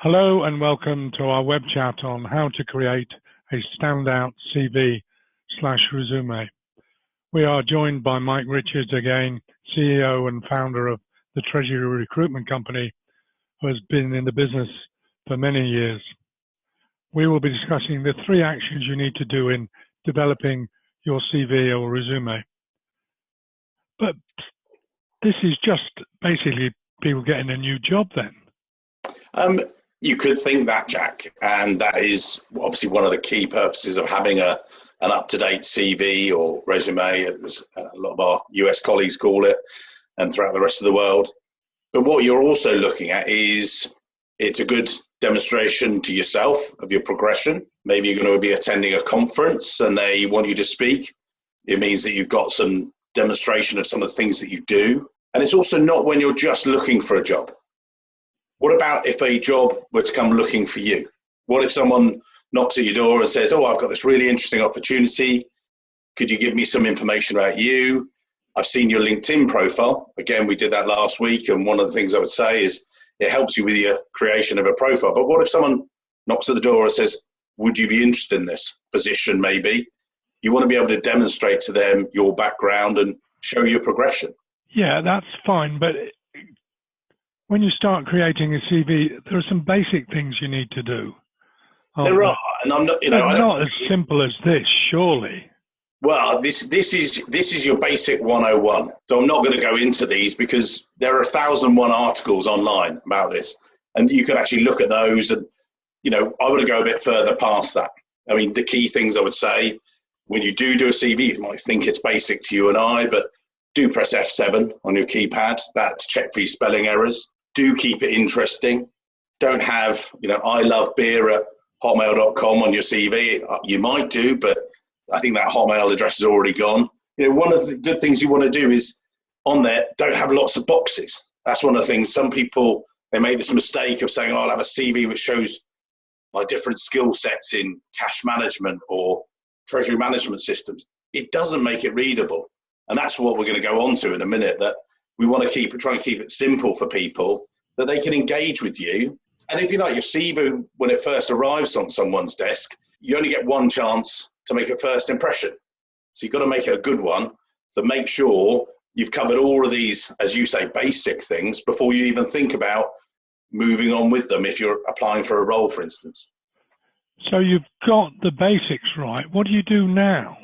Hello and welcome to our web chat on how to create a standout CV/resume. We are joined by Mike Richards again, CEO and founder of the Treasury Recruitment Company, who has been in the business for many years. We will be discussing the 3 actions you need to do in developing your CV or resume. But this is just basically people getting a new job then. You could think that, Jack, and that is obviously one of the key purposes of having an up-to-date CV or resume, as a lot of our US colleagues call it, and throughout the rest of the world. But what you're also looking at is it's a good demonstration to yourself of your progression. Maybe you're going to be attending a conference and they want you to speak. It means that you've got some demonstration of some of the things that you do. And it's also not when you're just looking for a job. What about if a job were to come looking for you? What if someone knocks at your door and says, "Oh, I've got this really interesting opportunity. Could you give me some information about you? I've seen your LinkedIn profile." Again, we did that last week. And one of the things I would say is it helps you with your creation of a profile. But what if someone knocks at the door and says, "Would you be interested in this position?" Maybe you want to be able to demonstrate to them your background and show your progression. Yeah, that's fine. But when you start creating a CV, there are some basic things you need to do. There are, and I'm not, not as simple as this, surely. Well, this is your basic 101. So I'm not going to go into these because there are 1,001 articles online about this, and you can actually look at those. And I would go a bit further past that. I mean, the key things I would say when you do a CV, you might think it's basic to you and I, but do press F7 on your keypad. That's check for your spelling errors. Do keep it interesting. Don't have, I love beer at hotmail.com on your CV. You might do, but I think that Hotmail address is already gone. One of the good things you want to do is on there, don't have lots of boxes. That's one of the things. Some people, they make this mistake of saying, "Oh, I'll have a CV which shows my different skill sets in cash management or treasury management systems." It doesn't make it readable. And that's what we're going to go on to in a minute, that we want to try and keep it simple for people, that they can engage with you. And if you like, your CV, when it first arrives on someone's desk, you only get one chance to make a first impression. So you've got to make it a good one. So make sure you've covered all of these, as you say, basic things before you even think about moving on with them if you're applying for a role, for instance. So you've got the basics right. What do you do now?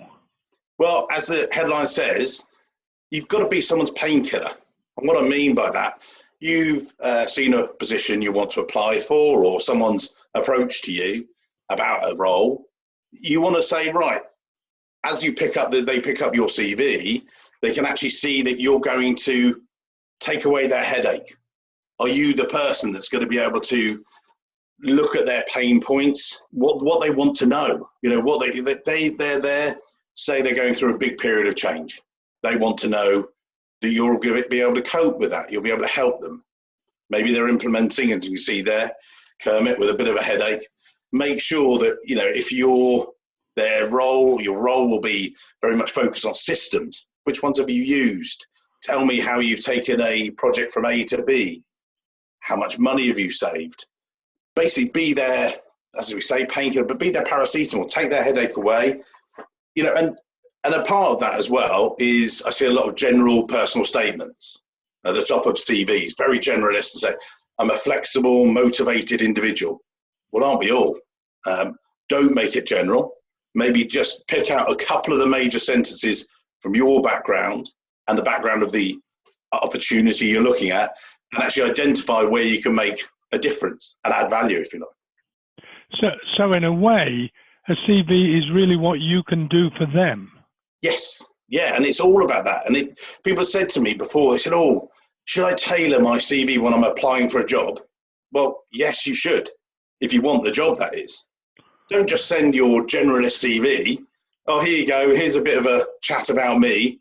Well, as the headline says, you've got to be someone's painkiller. And what I mean by that, you've seen a position you want to apply for, or someone's approached to you about a role. You want to say, right, as they pick up your CV, they can actually see that you're going to take away their headache. Are you the person that's going to be able to look at their pain points, what they want to know? What they're there, say they're going through a big period of change. They want to know that you'll be able to cope with that. You'll be able to help them. Maybe they're implementing, as you can see there, Kermit with a bit of a headache. Make sure that, if your role will be very much focused on systems. Which ones have you used? Tell me how you've taken a project from A to B. How much money have you saved? Basically, be there, as we say, painkiller, but be their paracetamol. Take their headache away. And a part of that as well is I see a lot of general personal statements at the top of CVs, very generalist, and say, "I'm a flexible, motivated individual." Well, aren't we all? Don't make it general. Maybe just pick out a couple of the major sentences from your background and the background of the opportunity you're looking at, and actually identify where you can make a difference and add value, if you like. So in a way, a CV is really what you can do for them. Yes. Yeah. And it's all about that. And people said to me before, they said, "Oh, should I tailor my CV when I'm applying for a job?" Well, yes, you should. If you want the job, that is. Don't just send your generalist CV. "Oh, here you go. Here's a bit of a chat about me."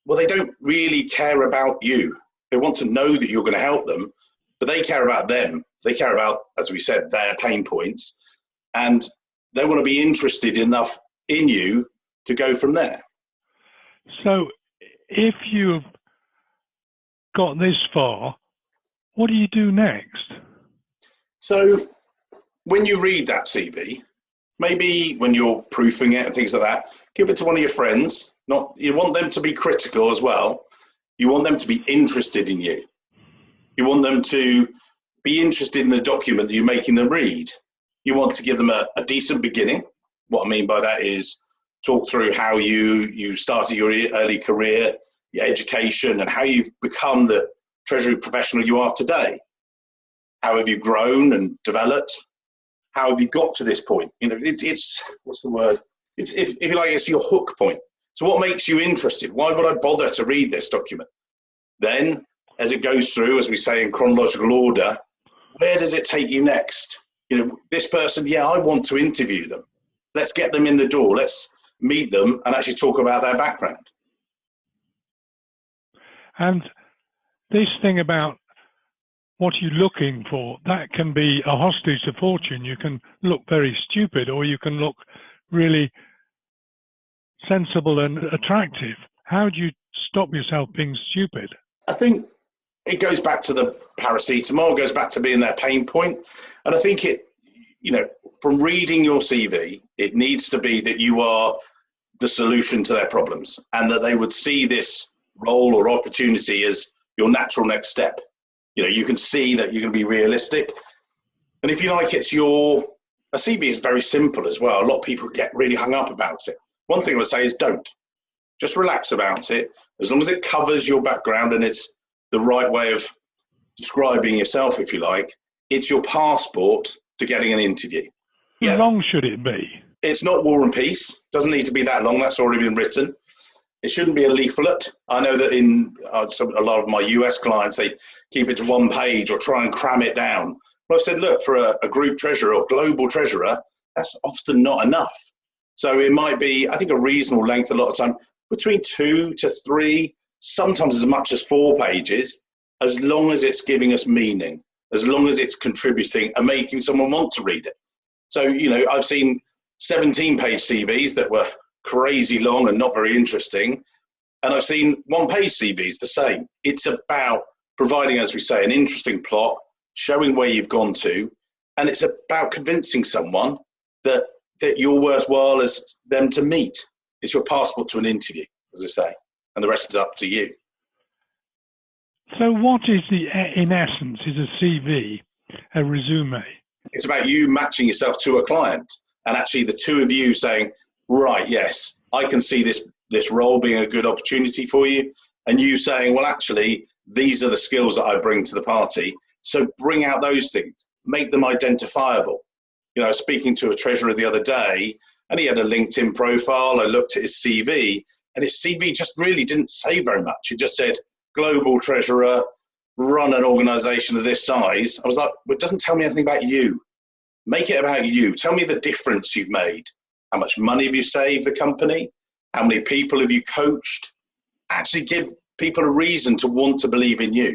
Well, they don't really care about you. They want to know that you're going to help them, but they care about them. They care about, as we said, their pain points. And they want to be interested enough in you to go from there. So if you've got this far, what do you do next? So when you read that CV, maybe when you're proofing it and things like that, give it to one of your friends. You want them to be critical as well. You want them to be interested in you. You want them to be interested in the document that you're making them read. You want to give them a decent beginning. What I mean by that is talk through how you started your early career, your education, and how you've become the Treasury professional you are today. How have you grown and developed? How have you got to this point? It's what's the word? It's if you like, it's your hook point. So what makes you interested? Why would I bother to read this document? Then, as it goes through, as we say in chronological order, where does it take you next? This person, yeah, I want to interview them. Let's get them in the door. Let's meet them and actually talk about their background. And this thing about what you're looking for, that can be a hostage to fortune. You can look very stupid, or you can look really sensible and attractive. How do you stop yourself being stupid? I think it goes back to the paracetamol, goes back to being their pain point. And I think from reading your CV, it needs to be that you are the solution to their problems and that they would see this role or opportunity as your natural next step. You can see that you're going to be realistic. And if you like, a CV is very simple as well. A lot of people get really hung up about it. One thing I would say is don't. Just relax about it. As long as it covers your background and it's the right way of describing yourself, if you like, it's your passport to getting an interview. How long should it be? It's not War and Peace. Doesn't need to be that long. That's already been written. It shouldn't be a leaflet. I know that in a lot of my US clients, they keep it to one page or try and cram it down. Well, I've said, look, for a group treasurer or global treasurer, that's often not enough. So it might be, I think, a reasonable length a lot of time, between 2 to 3, sometimes as much as 4 pages, as long as it's giving us meaning, as long as it's contributing and making someone want to read it. So, I've seen 17-page CVs that were crazy long and not very interesting. And I've seen 1-page CVs the same. It's about providing, as we say, an interesting plot, showing where you've gone to, and it's about convincing someone that you're worthwhile as them to meet. It's your passport to an interview, as I say, and the rest is up to you. So what is in essence, is a CV, a resume? It's about you matching yourself to a client and actually the two of you saying, right, yes, I can see this role being a good opportunity for you. And you saying, well, actually, these are the skills that I bring to the party. So bring out those things, make them identifiable. I was speaking to a treasurer the other day and he had a LinkedIn profile. I looked at his CV and his CV just really didn't say very much. It just said, global treasurer, run an organization of this size. I was like, well, it doesn't tell me anything about you. Make it about you. Tell me the difference you've made. How much money have you saved the company? How many people have you coached? Actually give people a reason to want to believe in you.